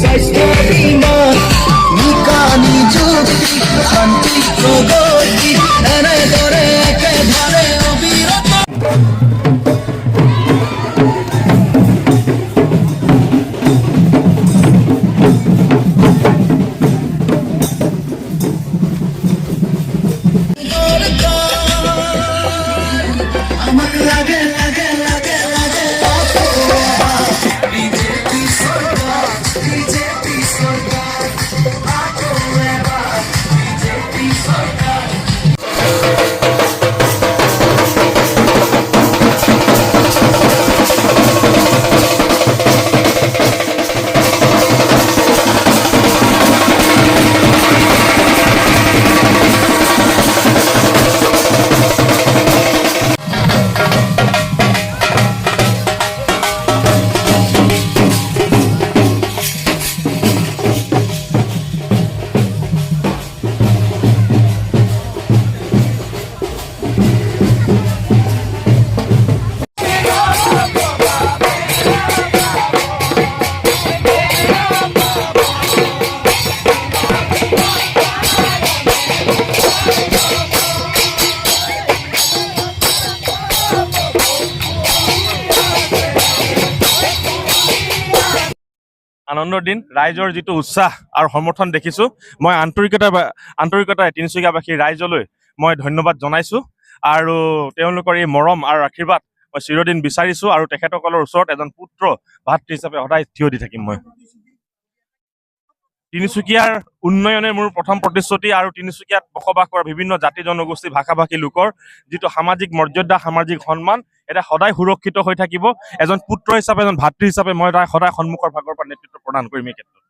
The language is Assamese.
স্বাস্থ্য বীমা নিকা নিযুক্তি শান্তি প্ৰগতি এনেদৰে একেধাৰে অবিৰত আমাক লাগে লাগে লাগে লাগে বিজেপি সৰকাৰ বিজেপি সৰকাৰ আকৌ এবাৰ বিজেপি সৰকাৰ আনন্দৰ দিন ৰাইজৰ যিটো উৎসাহ আৰু সমৰ্থন দেখিছো মই আন্তৰিকতাৰে তিনিচুকীয়াবাসী ৰাইজলৈ মই ধন্যবাদ জনাইছো আৰু তেওঁলোকৰ এই মৰম আৰু আশীৰ্বাদ মই চিৰদিন বিচাৰিছো আৰু তেখেতসকলৰ ওচৰত এজন পুত্ৰ ভাতৃ হিচাপে সদায় থিয় দি থাকিম মই তিনিচুকীয়াৰ উন্নয়নে মোৰ প্ৰথম প্ৰতিশ্ৰুতি আৰু তিনিচুকীয়াত বসবাস কৰা বিভিন্ন জাতি জনগোষ্ঠী ভাষা ভাষী লোকৰ যিটো সামাজিক মৰ্যাদা সামাজিক সন্মান এটা সদায় সুৰক্ষিত হৈ থাকিব এজন পুত্ৰ হিচাপে এজন ভাতৃ হিচাপে মই তাই সদায় সন্মুখৰ ভাগৰ পৰা নেতৃত্ব প্ৰদান কৰিম এই ক্ষেত্ৰত